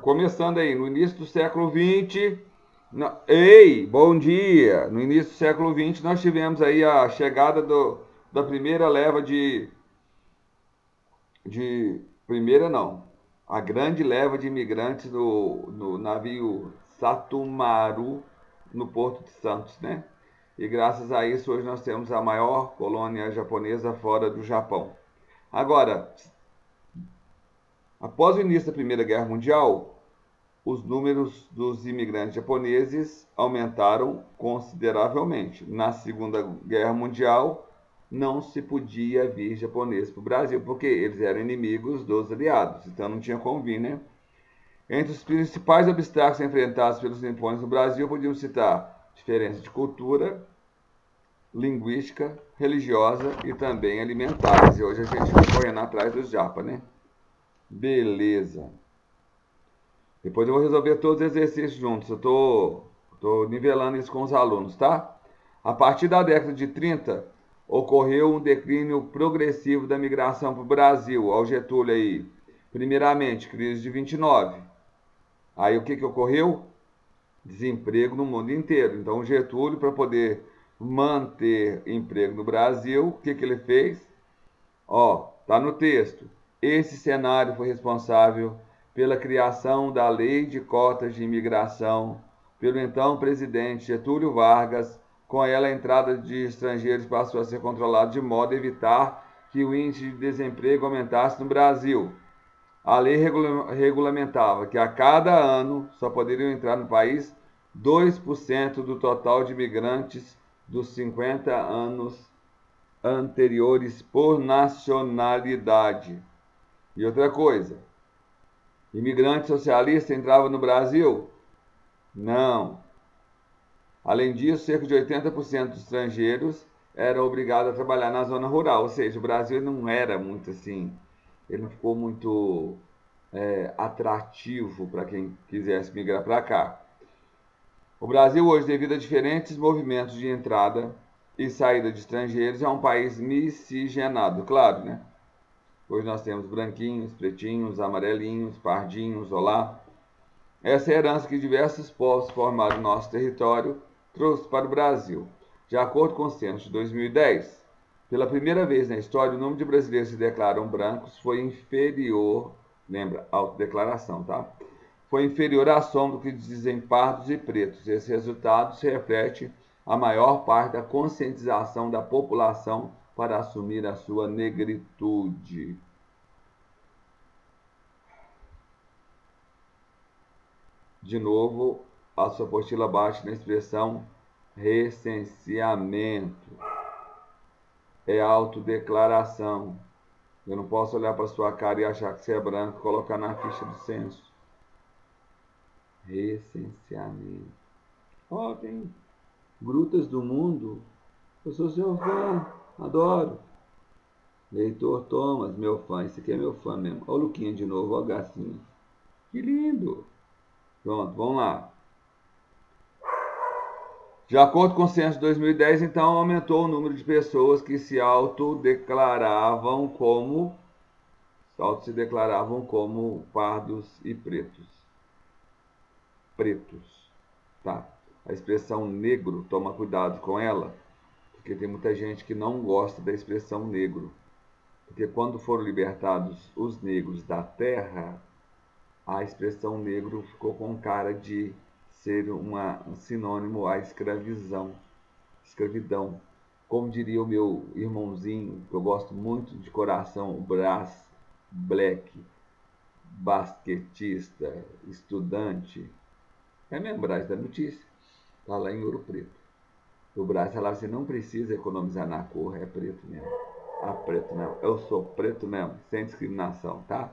começando aí, no início do século XX. Ei, bom dia! No início do século XX, nós tivemos aí a chegada da primeira leva primeira não, a grande leva de imigrantes no navio Satumaru, no Porto de Santos, né? E graças a isso, hoje nós temos a maior colônia japonesa fora do Japão. Agora, após o início da Primeira Guerra Mundial, os números dos imigrantes japoneses aumentaram consideravelmente. Na Segunda Guerra Mundial, não se podia vir japonês para o Brasil, porque eles eram inimigos dos aliados, então não tinha como vir, né? Entre os principais obstáculos enfrentados pelos nipônicos no Brasil, podíamos citar diferença de cultura, linguística, religiosa e também alimentares. E hoje a gente vai correndo atrás dos japa, né? Beleza. Depois eu vou resolver todos os exercícios juntos. Eu tô nivelando isso com os alunos, tá? A partir da década de 30, ocorreu um declínio progressivo da migração para o Brasil. Ao Getúlio aí, primeiramente, crise de 29. Aí o que ocorreu? Desemprego no mundo inteiro. Então o Getúlio, para poder manter emprego no Brasil, o que ele fez? Ó, tá no texto. Esse cenário foi responsável pela criação da Lei de Cotas de Imigração pelo então presidente Getúlio Vargas. Com ela, a entrada de estrangeiros passou a ser controlada de modo a evitar que o índice de desemprego aumentasse no Brasil. A lei regulamentava que a cada ano só poderiam entrar no país 2% do total de imigrantes dos 50 anos anteriores por nacionalidade. E outra coisa, imigrante socialista entrava no Brasil? Não. Além disso, cerca de 80% dos estrangeiros eram obrigados a trabalhar na zona rural, ou seja, o Brasil não era muito assim, ele não ficou muito atrativo para quem quisesse migrar para cá. O Brasil hoje, devido a diferentes movimentos de entrada e saída de estrangeiros, é um país miscigenado, claro, né? Hoje nós temos branquinhos, pretinhos, amarelinhos, pardinhos, olá. Essa é a herança que diversos povos formaram no nosso território trouxe para o Brasil. De acordo com o censo de 2010, pela primeira vez na história, o número de brasileiros que se declaram brancos foi inferior, lembra, autodeclaração, tá? Foi inferior à soma do que dizem pardos e pretos. Esse resultado se reflete a maior parte da conscientização da população para assumir a sua negritude. De novo, a sua apostila bate na expressão recenseamento. É autodeclaração. Eu não posso olhar para sua cara e achar que você é branco e colocar na ficha do censo. Recenseamento. Ó, tem Grutas do Mundo. Eu sou seu fã, adoro. Leitor Thomas, meu fã. Esse aqui é meu fã mesmo. Olha o Luquinha de novo, olha a Gacinha. Que lindo. Pronto, vamos lá. De acordo com o censo de 2010, então, aumentou o número de pessoas que se autodeclaravam como pardos e pretos. Pretos, tá? A expressão negro, toma cuidado com ela, porque tem muita gente que não gosta da expressão negro. Porque quando foram libertados os negros da terra, a expressão negro ficou com cara de ser um sinônimo à escravidão. Como diria o meu irmãozinho, que eu gosto muito de coração, o Brás Black, basquetista, estudante. É mesmo, Brás da notícia. Está lá em Ouro Preto. O Brás falava assim, não precisa economizar na cor, é preto mesmo. Ah, preto mesmo. Eu sou preto mesmo, sem discriminação, tá?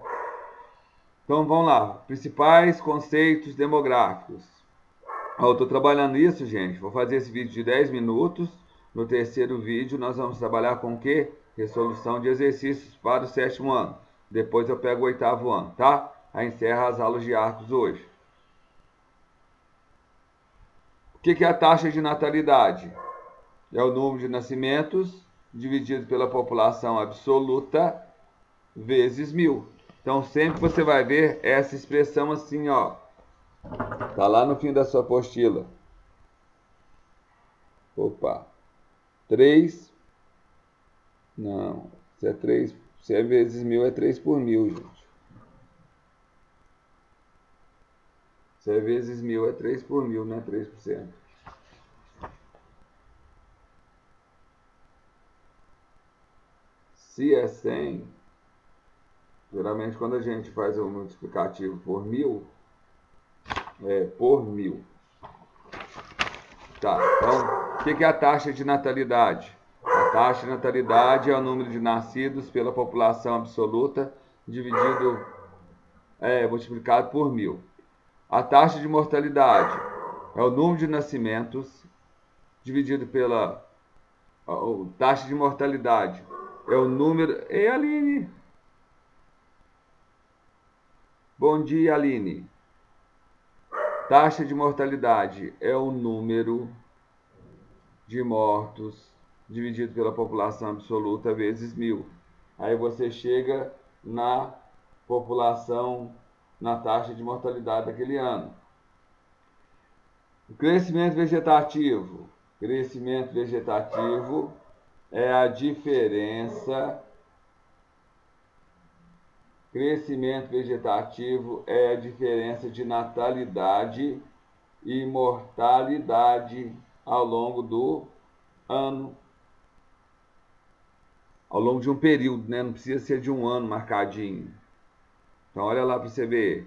Então vamos lá. Principais conceitos demográficos. Eu estou trabalhando isso, gente. Vou fazer esse vídeo de 10 minutos. No terceiro vídeo, nós vamos trabalhar com o quê? Resolução de exercícios para o 7º ano. Depois eu pego o 8º ano, tá? Aí encerra as aulas de arcos hoje. O que é a taxa de natalidade? É o número de nascimentos dividido pela população absoluta vezes 1000. Então, sempre você vai ver essa expressão assim, ó. Tá lá no fim da sua apostila. Opa. 3. Não. Se é 3, se é vezes 1000, é 3 por 1000, gente. Se é vezes 1000, é 3 por 1000, não é 3%. Se é 100, geralmente quando a gente faz o multiplicativo por 1000, é por 1000. Tá, então, o que é a taxa de natalidade? A taxa de natalidade é o número de nascidos pela população absoluta dividido, multiplicado por 1000. A taxa de mortalidade é o número de nascimentos dividido pela taxa de mortalidade. É o número... Ei, Aline! Bom dia, Aline. Taxa de mortalidade é o número de mortos dividido pela população absoluta vezes 1000. Aí você chega na população, na taxa de mortalidade daquele ano. O crescimento vegetativo. Crescimento vegetativo é a diferença. Crescimento vegetativo é a diferença de natalidade e mortalidade ao longo do ano. Ao longo de um período, né? Não precisa ser de um ano marcadinho. Então, olha lá para você ver.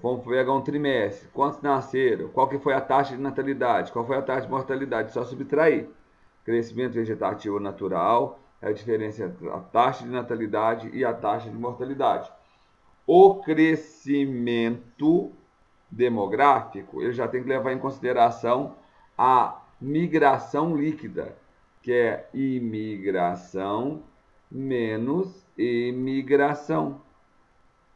Vamos pegar um trimestre. Quantos nasceram? Qual que foi a taxa de natalidade? Qual foi a taxa de mortalidade? Só subtrair. Crescimento vegetativo natural é a diferença entre a taxa de natalidade e a taxa de mortalidade. O crescimento demográfico, ele já tem que levar em consideração a migração líquida, que é imigração menos emigração.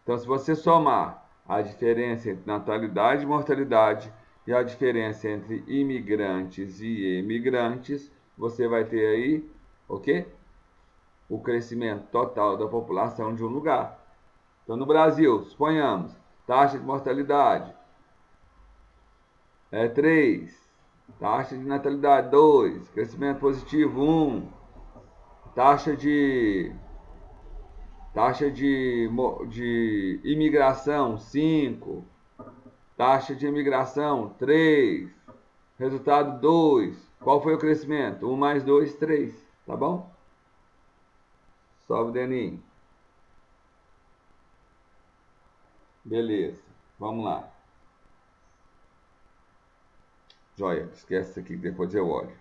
Então, se você somar a diferença entre natalidade e mortalidade e a diferença entre imigrantes e emigrantes, você vai ter aí o quê? O crescimento total da população de um lugar. Então, no Brasil, suponhamos, taxa de mortalidade é 3, taxa de natalidade 2, crescimento positivo 1, taxa de imigração 5, taxa de imigração 3, resultado 2. Qual foi o crescimento? 1 mais 2, 3, tá bom? Sobe o Deninho. Beleza, vamos lá. Joia, esquece isso aqui que depois eu olho.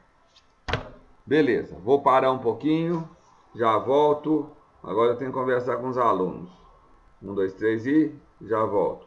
Beleza, vou parar um pouquinho, já volto. Agora eu tenho que conversar com os alunos. 1, 2, 3 e já volto.